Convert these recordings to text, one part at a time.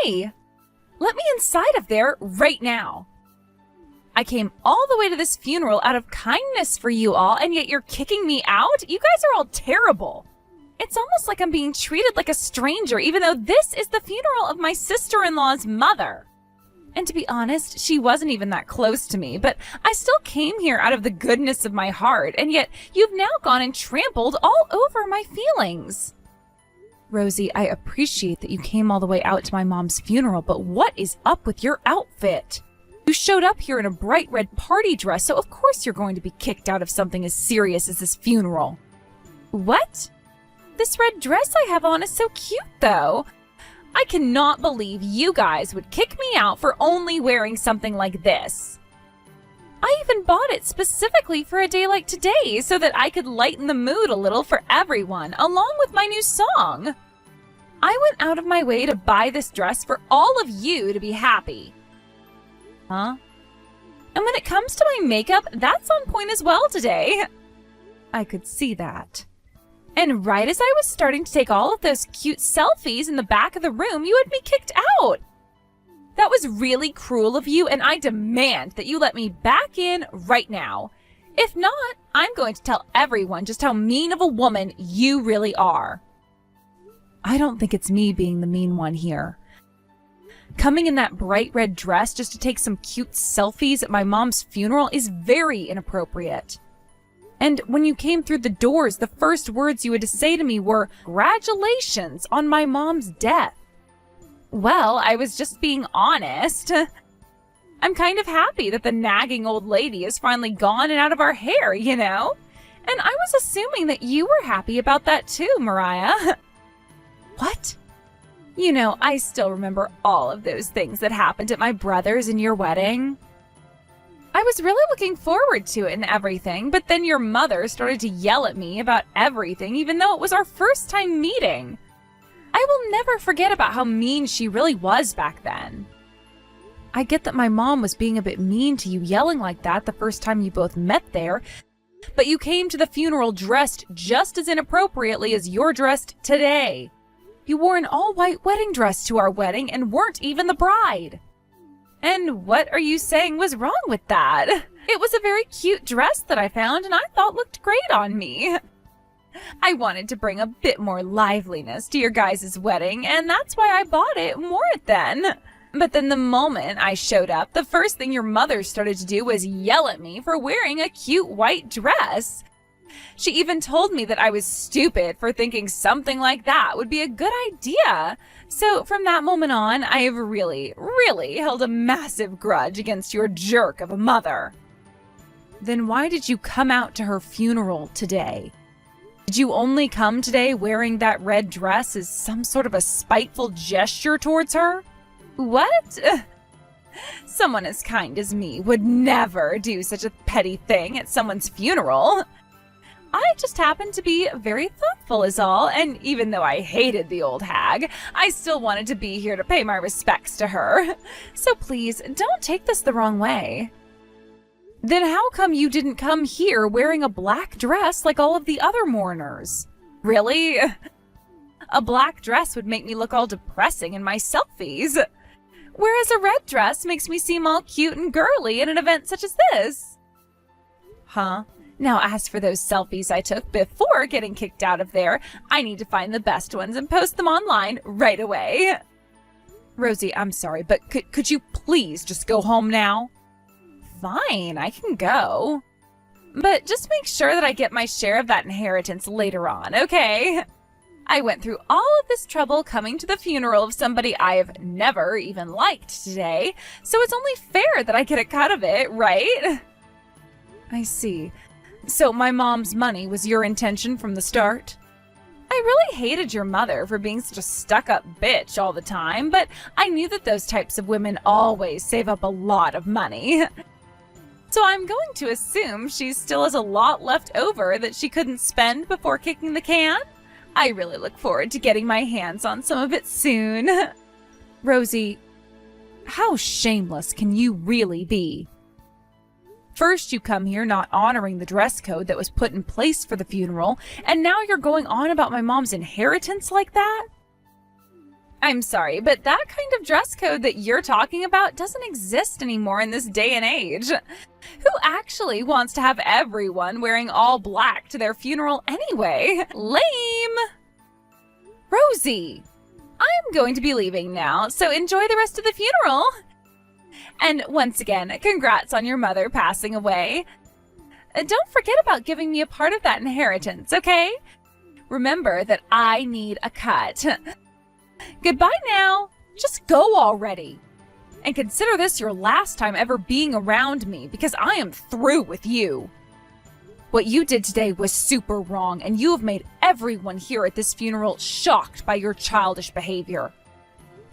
Hey, let me inside of there right now. I came all the way to this funeral out of kindness for you all, and yet you're kicking me out? You guys are all terrible. It's almost like I'm being treated like a stranger, even though this is the funeral of my sister-in-law's mother. And to be honest, she wasn't even that close to me, but I still came here out of the goodness of my heart, and yet you've now gone and trampled all over my feelings. Rosie, I appreciate that you came all the way out to my mom's funeral, but what is up with your outfit? You showed up here in a bright red party dress, so of course you're going to be kicked out of something as serious as this funeral. What? This red dress I have on is so cute, though. I cannot believe you guys would kick me out for only wearing something like this. I even bought it specifically for a day like today so that I could lighten the mood a little for everyone, along with my new song. I went out of my way to buy this dress for all of you to be happy. Huh? And when it comes to my makeup, that's on point as well today. I could see that. And right as I was starting to take all of those cute selfies in the back of the room, you had me kicked out. That was really cruel of you, and I demand that you let me back in right now. If not, I'm going to tell everyone just how mean of a woman you really are. I don't think it's me being the mean one here. Coming in that bright red dress just to take some cute selfies at my mom's funeral is very inappropriate. And when you came through the doors, the first words you had to say to me were, "Congratulations on my mom's death." Well, I was just being honest. I'm kind of happy that the nagging old lady is finally gone and out of our hair, you know? And I was assuming that you were happy about that too, Mariah. What? You know, I still remember all of those things that happened at my brother's and your wedding. I was really looking forward to it and everything, but then your mother started to yell at me about everything, even though it was our first time meeting. I will never forget about how mean she really was back then. I get that my mom was being a bit mean to you yelling like that the first time you both met there, but you came to the funeral dressed just as inappropriately as you're dressed today. You wore an all-white wedding dress to our wedding and weren't even the bride. And what are you saying was wrong with that? It was a very cute dress that I found and I thought looked great on me. I wanted to bring a bit more liveliness to your guys' wedding, and that's why I bought it and wore it then. But then the moment I showed up, the first thing your mother started to do was yell at me for wearing a cute white dress. She even told me that I was stupid for thinking something like that would be a good idea. So from that moment on, I have really held a massive grudge against your jerk of a mother. Then why did you come out to her funeral today? Did you only come today wearing that red dress as some sort of a spiteful gesture towards her? What? Someone as kind as me would never do such a petty thing at someone's funeral. I just happened to be very thoughtful is all, and even though I hated the old hag, I still wanted to be here to pay my respects to her. So please, don't take this the wrong way. Then how come you didn't come here wearing a black dress like all of the other mourners? Really? A black dress would make me look all depressing in my selfies, whereas a red dress makes me seem all cute and girly at an event such as this. Huh? Now, as for those selfies I took before getting kicked out of there, I need to find the best ones and post them online right away. Rosie, I'm sorry, but could you please just go home now? Fine, I can go. But just make sure that I get my share of that inheritance later on, okay? I went through all of this trouble coming to the funeral of somebody I've never even liked today, so it's only fair that I get a cut of it, right? I see. So my mom's money was your intention from the start? I really hated your mother for being such a stuck-up bitch all the time, but I knew that those types of women always save up a lot of money. So I'm going to assume she still has a lot left over that she couldn't spend before kicking the can? I really look forward to getting my hands on some of it soon. Rosie, how shameless can you really be? First, you come here not honoring the dress code that was put in place for the funeral, and now you're going on about my mom's inheritance like that? I'm sorry, but that kind of dress code that you're talking about doesn't exist anymore in this day and age. Who actually wants to have everyone wearing all black to their funeral anyway? Lame! Rosie, I'm going to be leaving now, so enjoy the rest of the funeral. And once again, congrats on your mother passing away. Don't forget about giving me a part of that inheritance, okay? Remember that I need a cut. Goodbye now. Just go already. And consider this your last time ever being around me, because I am through with you. What you did today was super wrong, and you have made everyone here at this funeral shocked by your childish behavior.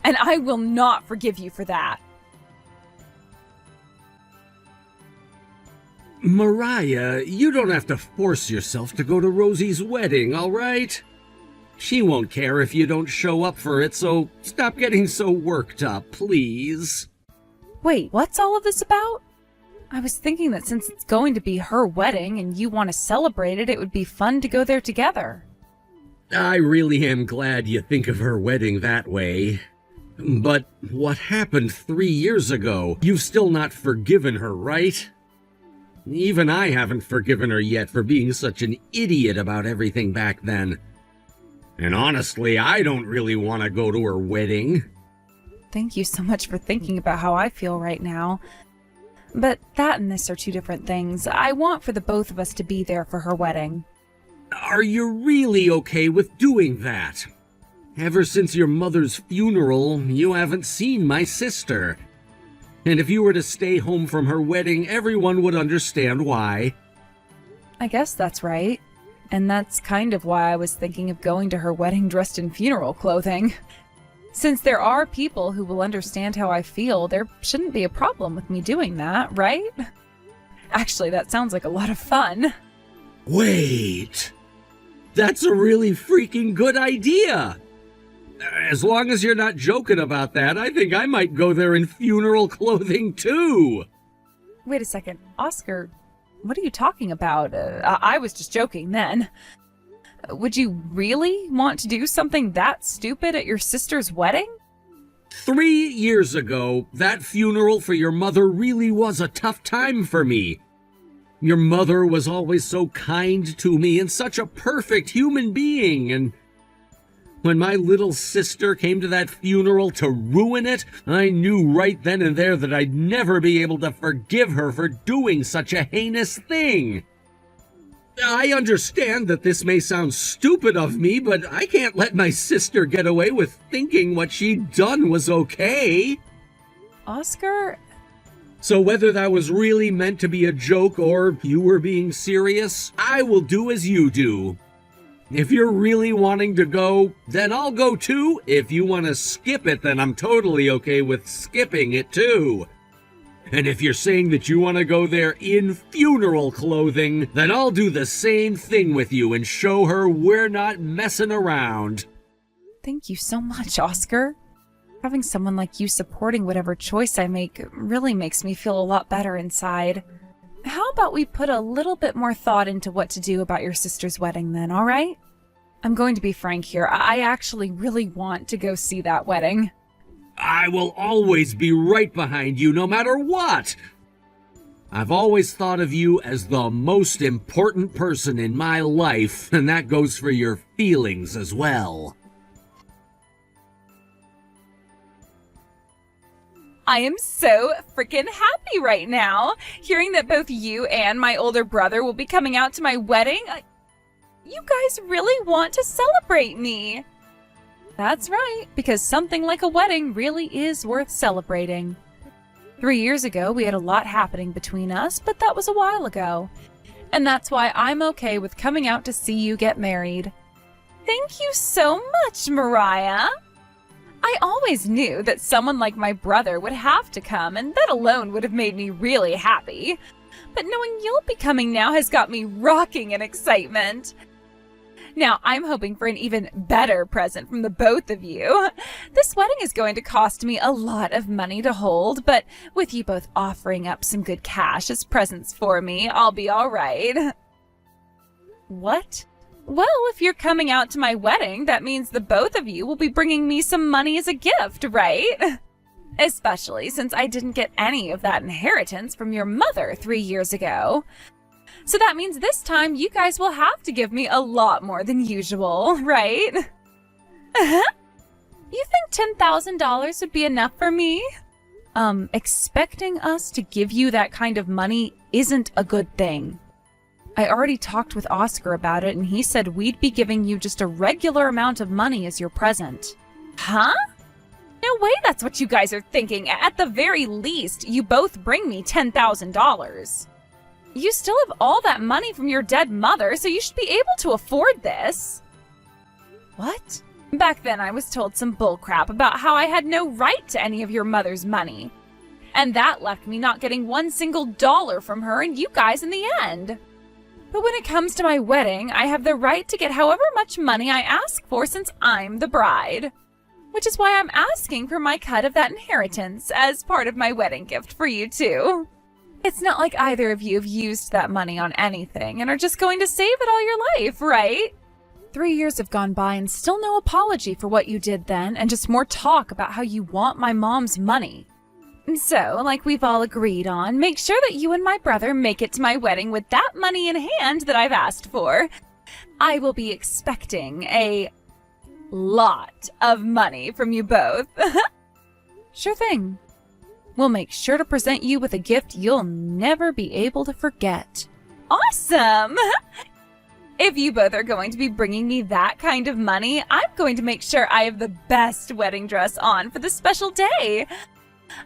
And I will not forgive you for that. Mariah, you don't have to force yourself to go to Rosie's wedding, all right? She won't care if you don't show up for it, so stop getting so worked up, please. Wait, what's all of this about? I was thinking that since it's going to be her wedding and you want to celebrate it, it would be fun to go there together. I really am glad you think of her wedding that way. But what happened 3 years ago? You've still not forgiven her, right? Even I haven't forgiven her yet for being such an idiot about everything back then. And honestly, I don't really want to go to her wedding. Thank you so much for thinking about how I feel right now. But that and this are two different things. I want for the both of us to be there for her wedding. Are you really okay with doing that? Ever since your mother's funeral, you haven't seen my sister. And if you were to stay home from her wedding, everyone would understand why. I guess that's right. And that's kind of why I was thinking of going to her wedding dressed in funeral clothing. Since there are people who will understand how I feel, there shouldn't be a problem with me doing that, right? Actually, that sounds like a lot of fun. Wait! That's a really freaking good idea! As long as you're not joking about that, I think I might go there in funeral clothing too! Wait a second, Oscar, what are you talking about? I was just joking then. Would you really want to do something that stupid at your sister's wedding? 3 years ago, that funeral for your mother really was a tough time for me. Your mother was always so kind to me and such a perfect human being, and when my little sister came to that funeral to ruin it, I knew right then and there that I'd never be able to forgive her for doing such a heinous thing. I understand that this may sound stupid of me, but I can't let my sister get away with thinking what she'd done was okay. Oscar? So whether that was really meant to be a joke or you were being serious, I will do as you do. If you're really wanting to go, then I'll go too. If you want to skip it, then I'm totally okay with skipping it too. And if you're saying that you want to go there in funeral clothing, then I'll do the same thing with you and show her we're not messing around. Thank you so much, Oscar. Having someone like you supporting whatever choice I make really makes me feel a lot better inside. How about we put a little bit more thought into what to do about your sister's wedding then, all right? I'm going to be frank here. I actually really want to go see that wedding. I will always be right behind you no matter what. I've always thought of you as the most important person in my life, and that goes for your feelings as well. I am so freaking happy right now, hearing that both you and my older brother will be coming out to my wedding. You guys really want to celebrate me. That's right, because something like a wedding really is worth celebrating. 3 years ago, we had a lot happening between us, but that was a while ago. And that's why I'm okay with coming out to see you get married. Thank you so much, Mariah. I always knew that someone like my brother would have to come, and that alone would have made me really happy. But knowing you'll be coming now has got me rocking in excitement. Now, I'm hoping for an even better present from the both of you. This wedding is going to cost me a lot of money to hold, but with you both offering up some good cash as presents for me, I'll be all right. What? Well, if you're coming out to my wedding, that means the both of you will be bringing me some money as a gift, right? Especially since I didn't get any of that inheritance from your mother 3 years ago. So that means this time you guys will have to give me a lot more than usual, right? You think $10,000 would be enough for me? Expecting us to give you that kind of money isn't a good thing. I already talked with Oscar about it, and he said we'd be giving you just a regular amount of money as your present. Huh? No way that's what you guys are thinking. At the very least, you both bring me $10,000. You still have all that money from your dead mother, so you should be able to afford this. What? Back then, I was told some bullcrap about how I had no right to any of your mother's money. And that left me not getting one single dollar from her and you guys in the end. But when it comes to my wedding, I have the right to get however much money I ask for since I'm the bride. Which is why I'm asking for my cut of that inheritance as part of my wedding gift for you too. It's not like either of you have used that money on anything and are just going to save it all your life, right? 3 years have gone by and still no apology for what you did then, and just more talk about how you want my mom's money. So, like we've all agreed on, make sure that you and my brother make it to my wedding with that money in hand that I've asked for. I will be expecting a lot of money from you both. Sure thing. We'll make sure to present you with a gift you'll never be able to forget. Awesome! If you both are going to be bringing me that kind of money, I'm going to make sure I have the best wedding dress on for the special day.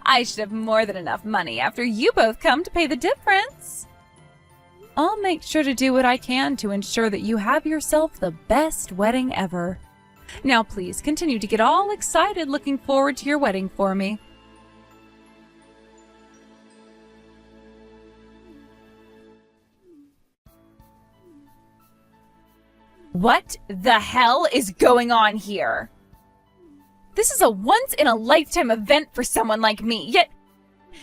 I should have more than enough money after you both come to pay the difference. I'll make sure to do what I can to ensure that you have yourself the best wedding ever. Now please continue to get all excited looking forward to your wedding for me. What the hell is going on here? This is a once-in-a-lifetime event for someone like me, yet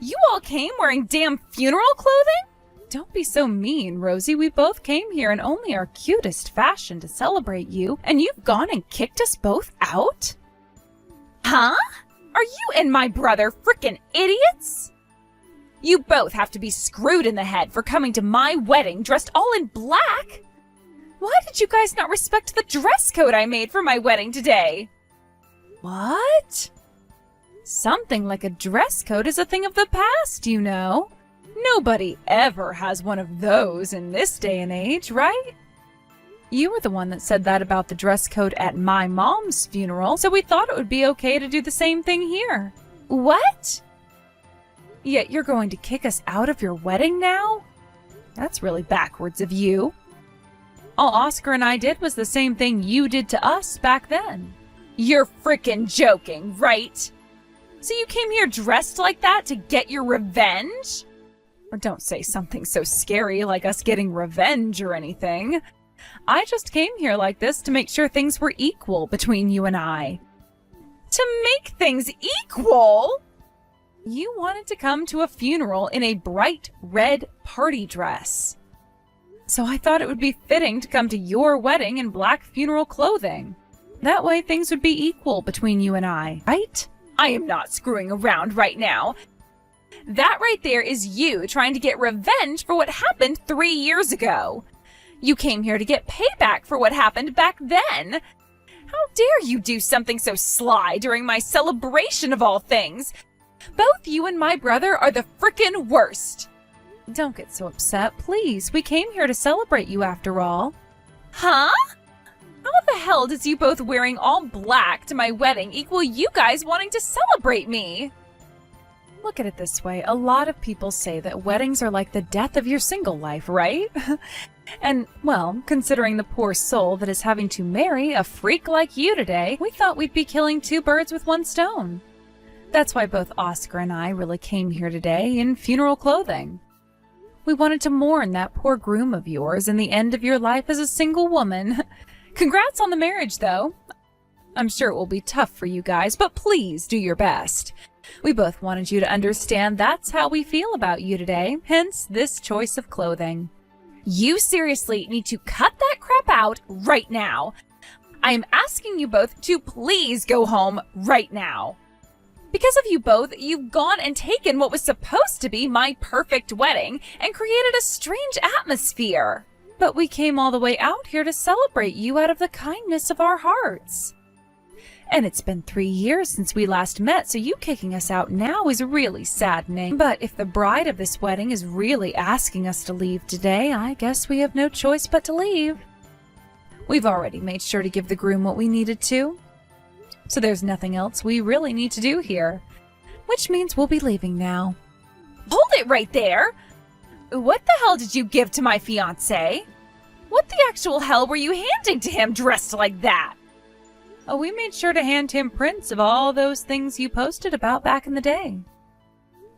you all came wearing damn funeral clothing? Don't be so mean, Rosie. We both came here in only our cutest fashion to celebrate you, and you've gone and kicked us both out? Huh? Are you and my brother frickin' idiots? You both have to be screwed in the head for coming to my wedding dressed all in black. Why did you guys not respect the dress code I made for my wedding today? What? Something like a dress code is a thing of the past, you know. Nobody ever has one of those in this day and age, right? You were the one that said that about the dress code at my mom's funeral, so we thought it would be okay to do the same thing here. What? Yet you're going to kick us out of your wedding now? That's really backwards of you. All Oscar and I did was the same thing you did to us back then. You're frickin' joking, right? So you came here dressed like that to get your revenge? Or don't say something so scary like us getting revenge or anything. I just came here like this to make sure things were equal between you and I. To make things equal? You wanted to come to a funeral in a bright red party dress. So I thought it would be fitting to come to your wedding in black funeral clothing. That way things would be equal between you and I, right? I am not screwing around right now. That right there is you trying to get revenge for what happened 3 years ago. You came here to get payback for what happened back then. How dare you do something so sly during my celebration of all things? Both you and my brother are the frickin' worst. Don't get so upset, please. We came here to celebrate you after all. Huh? How the hell does you both wearing all black to my wedding equal you guys wanting to celebrate me? Look at it this way. A lot of people say that weddings are like the death of your single life, right? And, well, considering the poor soul that is having to marry a freak like you today, we thought we'd be killing 2 birds with 1 stone. That's why both Oscar and I really came here today in funeral clothing. We wanted to mourn that poor groom of yours and the end of your life as a single woman. Congrats on the marriage, though. I'm sure it will be tough for you guys, but please do your best. We both wanted you to understand that's how we feel about you today, hence this choice of clothing. You seriously need to cut that crap out right now. I am asking you both to please go home right now. Because of you both, you've gone and taken what was supposed to be my perfect wedding and created a strange atmosphere. But we came all the way out here to celebrate you out of the kindness of our hearts. And it's been 3 years since we last met, so you kicking us out now is really saddening. But if the bride of this wedding is really asking us to leave today, I guess we have no choice but to leave. We've already made sure to give the groom what we needed to. So there's nothing else we really need to do here. Which means we'll be leaving now. Hold it right there! What the hell did you give to my fiancé? What the actual hell were you handing to him dressed like that? Oh, we made sure to hand him prints of all those things you posted about back in the day.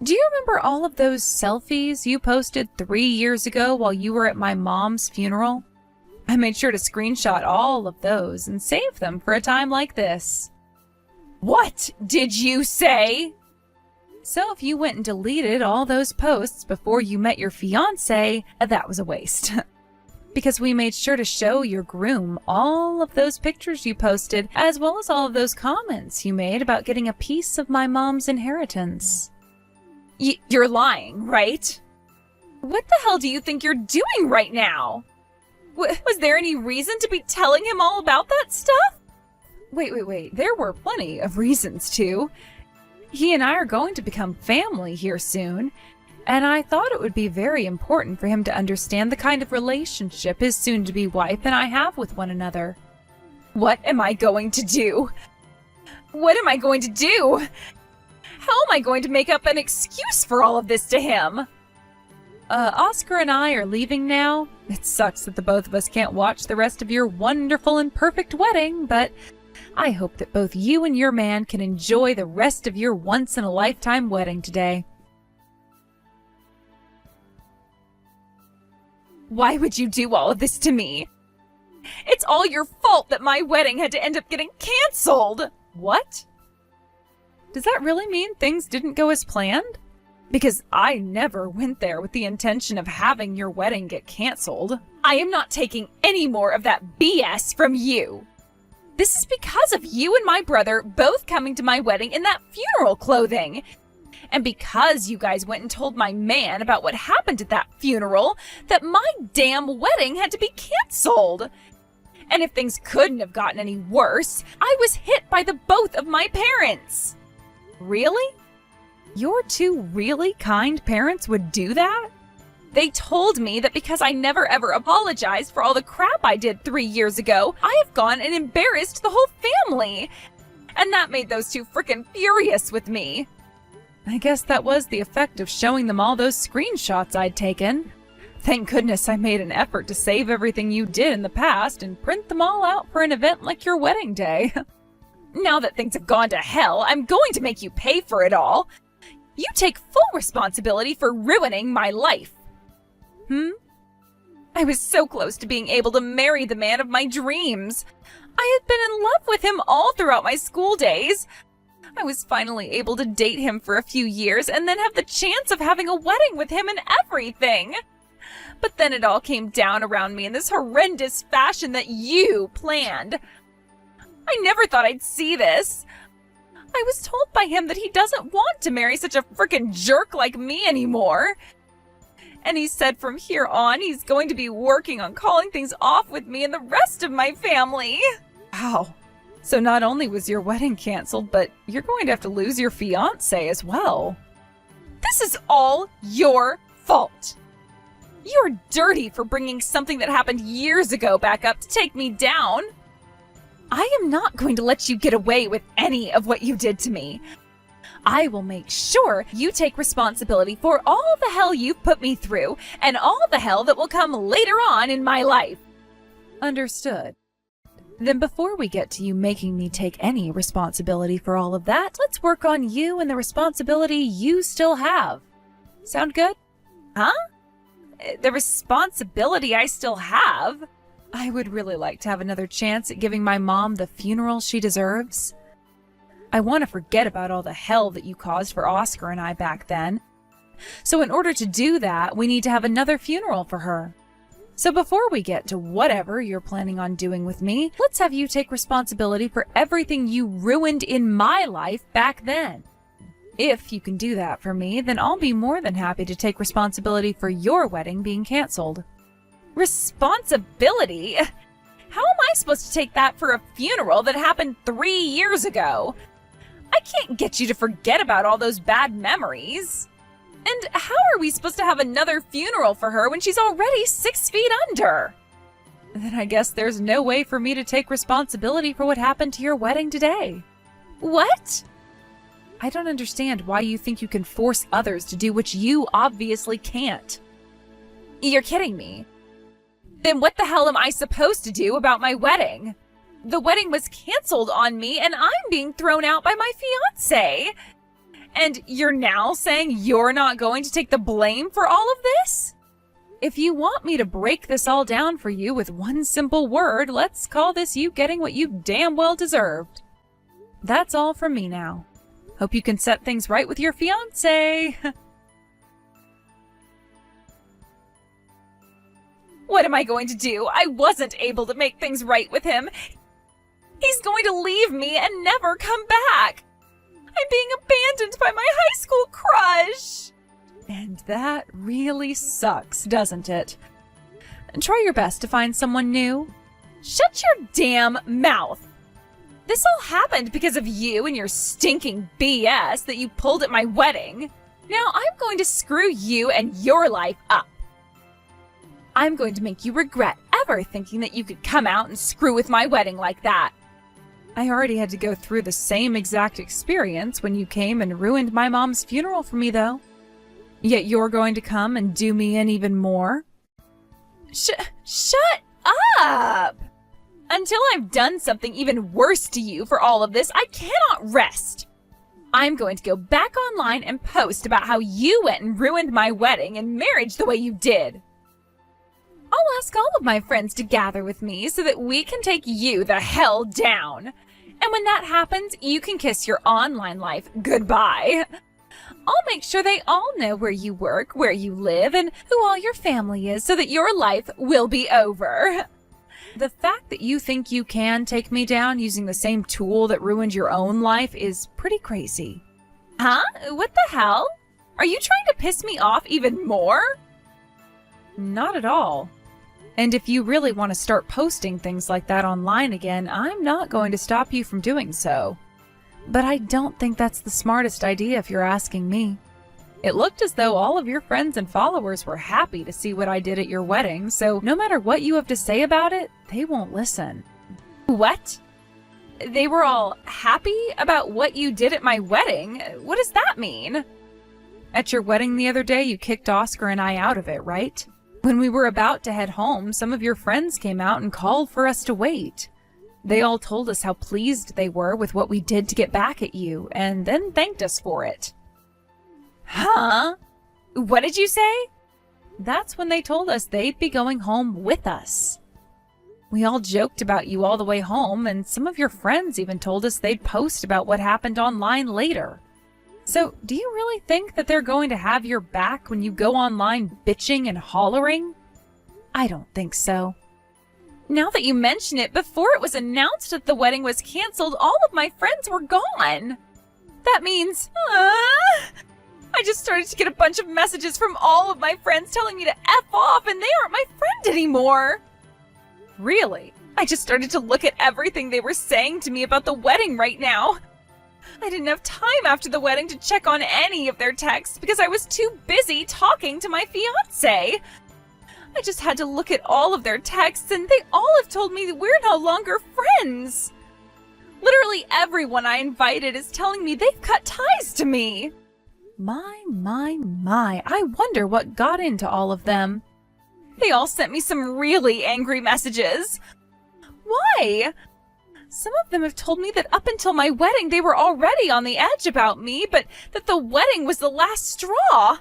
Do you remember all of those selfies you posted 3 years ago while you were at my mom's funeral? I made sure to screenshot all of those and save them for a time like this. What did you say? So if you went and deleted all those posts before you met your fiancé, that was a waste. Because we made sure to show your groom all of those pictures you posted, as well as all of those comments you made about getting a piece of my mom's inheritance. You're lying, right? What the hell do you think you're doing right now? Was there any reason to be telling him all about that stuff? Wait. There were plenty of reasons to. He and I are going to become family here soon, and I thought it would be very important for him to understand the kind of relationship his soon-to-be wife and I have with one another. What am I going to do? What am I going to do? How am I going to make up an excuse for all of this to him? Oscar and I are leaving now. It sucks that the both of us can't watch the rest of your wonderful and perfect wedding, but I hope that both you and your man can enjoy the rest of your once-in-a-lifetime wedding today. Why would you do all of this to me? It's all your fault that my wedding had to end up getting canceled! What? Does that really mean things didn't go as planned? Because I never went there with the intention of having your wedding get canceled. I am not taking any more of that BS from you. This is because of you and my brother both coming to my wedding in that funeral clothing. And because you guys went and told my man about what happened at that funeral, that my damn wedding had to be canceled. And if things couldn't have gotten any worse, I was hit by the both of my parents. Really? Your two really kind parents would do that? They told me that because I never ever apologized for all the crap I did 3 years ago, I have gone and embarrassed the whole family. And that made those two frickin' furious with me. I guess that was the effect of showing them all those screenshots I'd taken. Thank goodness I made an effort to save everything you did in the past and print them all out for an event like your wedding day. Now that things have gone to hell, I'm going to make you pay for it all. You take full responsibility for ruining my life. I was so close to being able to marry the man of my dreams. I had been in love with him all throughout my school days. I was finally able to date him for a few years and then have the chance of having a wedding with him and everything. But then it all came down around me in this horrendous fashion that you planned. I never thought I'd see this. I was told by him that he doesn't want to marry such a frickin' jerk like me anymore. And he said from here on he's going to be working on calling things off with me and the rest of my family. Wow. So not only was your wedding canceled, but you're going to have to lose your fiancé as well. This is all your fault. You're dirty for bringing something that happened years ago back up to take me down. I am not going to let you get away with any of what you did to me. I will make sure you take responsibility for all the hell you've put me through and all the hell that will come later on in my life. Understood. Then before we get to you making me take any responsibility for all of that, let's work on you and the responsibility you still have. Sound good? Huh? The responsibility I still have? I would really like to have another chance at giving my mom the funeral she deserves. I want to forget about all the hell that you caused for Oscar and I back then. So in order to do that, we need to have another funeral for her. So before we get to whatever you're planning on doing with me, let's have you take responsibility for everything you ruined in my life back then. If you can do that for me, then I'll be more than happy to take responsibility for your wedding being canceled. Responsibility? How am I supposed to take that for a funeral that happened 3 years ago? I can't get you to forget about all those bad memories. And how are we supposed to have another funeral for her when she's already 6 feet under? Then I guess there's no way for me to take responsibility for what happened to your wedding today. What? I don't understand why you think you can force others to do what you obviously can't. You're kidding me. Then what the hell am I supposed to do about my wedding? The wedding was canceled on me and I'm being thrown out by my fiancé. And you're now saying you're not going to take the blame for all of this? If you want me to break this all down for you with one simple word, let's call this you getting what you damn well deserved. That's all from me now. Hope you can set things right with your fiancé. What am I going to do? I wasn't able to make things right with him. He's going to leave me and never come back. I'm being abandoned by my high school crush. And that really sucks, doesn't it? Try your best to find someone new. Shut your damn mouth. This all happened because of you and your stinking BS that you pulled at my wedding. Now I'm going to screw you and your life up. I'm going to make you regret ever thinking that you could come out and screw with my wedding like that. I already had to go through the same exact experience when you came and ruined my mom's funeral for me, though. Yet you're going to come and do me in even more? Shut up! Until I've done something even worse to you for all of this, I cannot rest. I'm going to go back online and post about how you went and ruined my wedding and marriage the way you did. I'll ask all of my friends to gather with me so that we can take you the hell down. And when that happens, you can kiss your online life goodbye. I'll make sure they all know where you work, where you live, and who all your family is so that your life will be over. The fact that you think you can take me down using the same tool that ruined your own life is pretty crazy. Huh? What the hell? Are you trying to piss me off even more? Not at all. And if you really want to start posting things like that online again, I'm not going to stop you from doing so. But I don't think that's the smartest idea if you're asking me. It looked as though all of your friends and followers were happy to see what I did at your wedding, so no matter what you have to say about it, they won't listen. What? They were all happy about what you did at my wedding? What does that mean? At your wedding the other day, you kicked Oscar and I out of it, right? When we were about to head home, some of your friends came out and called for us to wait. They all told us how pleased they were with what we did to get back at you, and then thanked us for it. Huh? What did you say? That's when they told us they'd be going home with us. We all joked about you all the way home, and some of your friends even told us they'd post about what happened online later. So, do you really think that they're going to have your back when you go online bitching and hollering? I don't think so. Now that you mention it, before it was announced that the wedding was canceled, all of my friends were gone. That means, I just started to get a bunch of messages from all of my friends telling me to F off, and they aren't my friend anymore. Really? I just started to look at everything they were saying to me about the wedding right now. I didn't have time after the wedding to check on any of their texts because I was too busy talking to my fiancé. I just had to look at all of their texts, and they all have told me that we're no longer friends. Literally everyone I invited is telling me they've cut ties to me. My, I wonder what got into all of them. They all sent me some really angry messages. Why? Some of them have told me that up until my wedding they were already on the edge about me, but that the wedding was the last straw.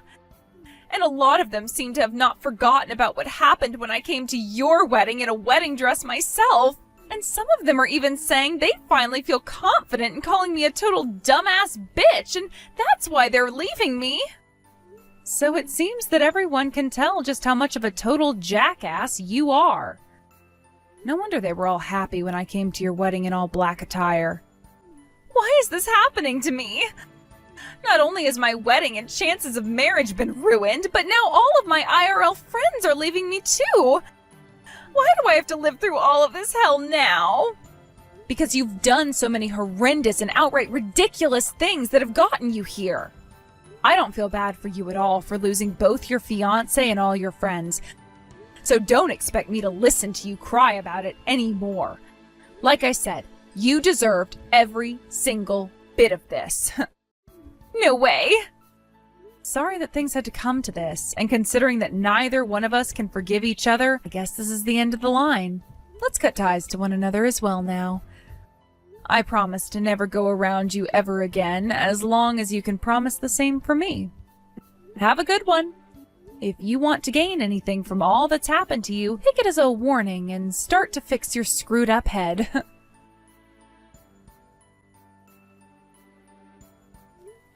And a lot of them seem to have not forgotten about what happened when I came to your wedding in a wedding dress myself. And some of them are even saying they finally feel confident in calling me a total dumbass bitch, and that's why they're leaving me. So it seems that everyone can tell just how much of a total jackass you are. No wonder they were all happy when I came to your wedding in all black attire. Why is this happening to me? Not only has my wedding and chances of marriage been ruined, but now all of my IRL friends are leaving me too. Why do I have to live through all of this hell now? Because you've done so many horrendous and outright ridiculous things that have gotten you here. I don't feel bad for you at all for losing both your fiancé and all your friends. So don't expect me to listen to you cry about it anymore. Like I said, you deserved every single bit of this. No way. Sorry that things had to come to this, and considering that neither one of us can forgive each other, I guess this is the end of the line. Let's cut ties to one another as well now. I promise to never go around you ever again, as long as you can promise the same for me. Have a good one. If you want to gain anything from all that's happened to you, take it as a warning and start to fix your screwed up head.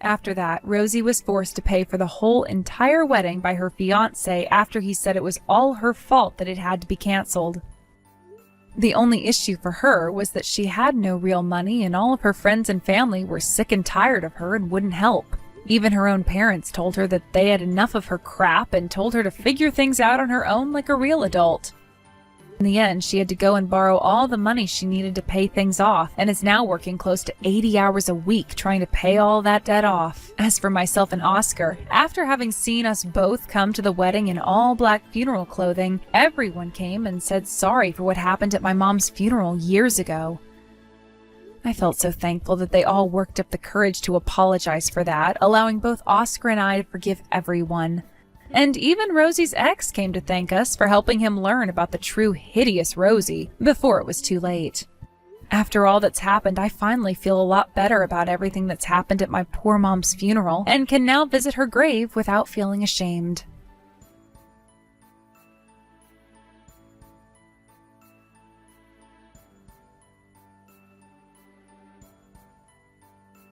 After that, Rosie was forced to pay for the whole entire wedding by her fiancé after he said it was all her fault that it had to be canceled. The only issue for her was that she had no real money and all of her friends and family were sick and tired of her and wouldn't help. Even her own parents told her that they had enough of her crap and told her to figure things out on her own like a real adult. In the end, she had to go and borrow all the money she needed to pay things off, and is now working close to 80 hours a week trying to pay all that debt off. As for myself and Oscar, after having seen us both come to the wedding in all black funeral clothing, everyone came and said sorry for what happened at my mom's funeral years ago. I felt so thankful that they all worked up the courage to apologize for that, allowing both Oscar and I to forgive everyone. And even Rosie's ex came to thank us for helping him learn about the true hideous Rosie before it was too late. After all that's happened, I finally feel a lot better about everything that's happened at my poor mom's funeral and can now visit her grave without feeling ashamed.